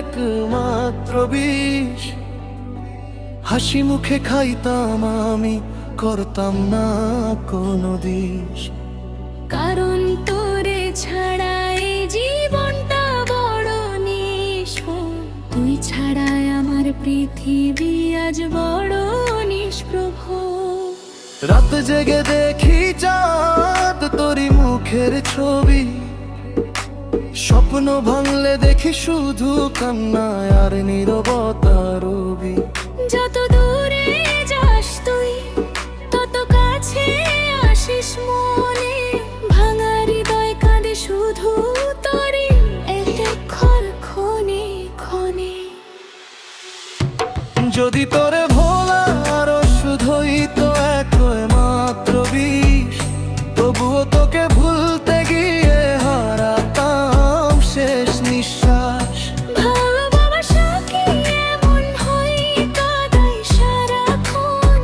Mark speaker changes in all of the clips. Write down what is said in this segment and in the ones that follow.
Speaker 1: একমাত্র বিষ। হাসি মুখে খাইতাম আমি, করতাম না কোনো দিশ।
Speaker 2: কারণ তোরে ছাড়া এই জীবনটা বড় নিষ্ফল। তুই ছাড়াই আমার পৃথিবী আজ বড় নিষ্প্রভ।
Speaker 1: রাত জেগে দেখি চাঁদ, তোরই মুখের ছবি। স্বপ্ন ভাঙলে দেখি শুধু কান্না আর নীরবতা রবি।
Speaker 2: যত দূরে যাস তুই, তত কাছে আসিস মনে। ভাঙা হৃদয় কাঁদে শুধু তোরই এতক্ষণ ক্ষণে ক্ষণে।
Speaker 1: যদি তোরে ভোলার ওষুধ হইতো একমাত্র বিষ, তবুও তোকে ভুলতে গিয়ে হারাতাম শেষ নিঃশ্বাস।
Speaker 2: ভালোবাসা কি এমন হয়, কাঁদাই সারাক্ষণ।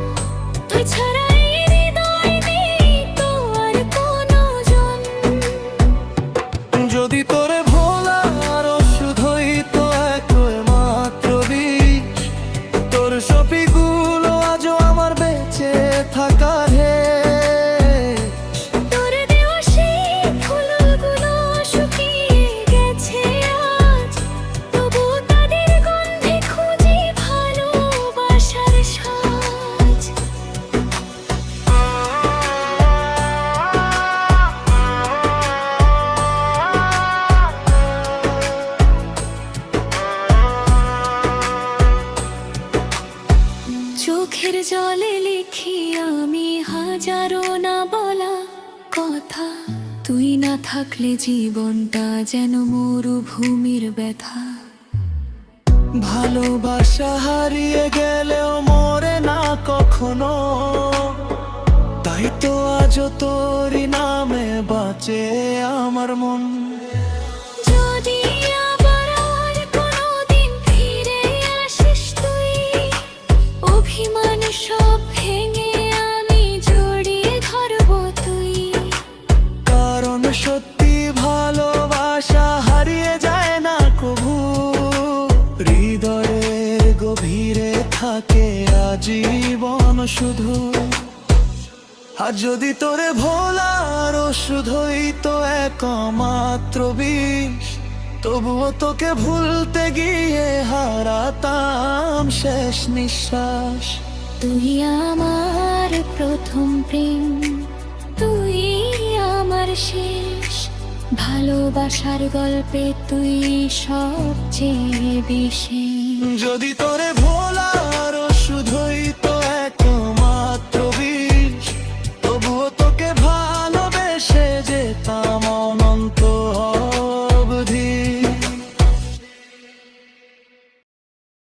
Speaker 2: তুই ছাড়া এই হৃদয় নেই তো আর কোনো জন।
Speaker 1: যদি তোরে ভোলার ওষুধ হইতো একমাত্র বিষ, তোর সপিগুলো আজও আমার বেঁচে থাকার হে।
Speaker 2: তোর দেওয়া সেই ফুলগুলো শুকিয়ে গেছে আজ, তবু তাদের গন্ধে খুঁজি ভালোবাসার সাজ। চোখের জলে লিখি আমি হাজারো না বলা কথা। তুই না থাকলে জীবনটা যেন মরুভূমির ব্যথা।
Speaker 1: ভালোবাসা হারিয়ে গেলেও মরে না কখনো, তাই তো আজও তোরই নামে বাঁচে আমার মন।
Speaker 2: যদি আবার আর কোনোদিন ফিরে আসিস তুই, অভিমান সব ভেঙে আমি জড়িয়ে ধরবো তুই।
Speaker 1: কারণ সত্যি ভালোবাসা হারিয়ে যায় না কভু, হৃদয়ের গভীরে থাকে আজীবন শুধু। আর যদি তোরে ভোলার ওষুধ হইতো একমাত্র বিষ, তবুও তোকে ভুলতে গিয়ে হারাতাম শেষ নিঃশ্বাস।
Speaker 2: তুই আমার প্রথম প্রেম, তুই আমার শেষ। ভালোবাসার গল্পে তুই সবচেয়ে বিশেষ।
Speaker 1: যদি তোরে ভোলা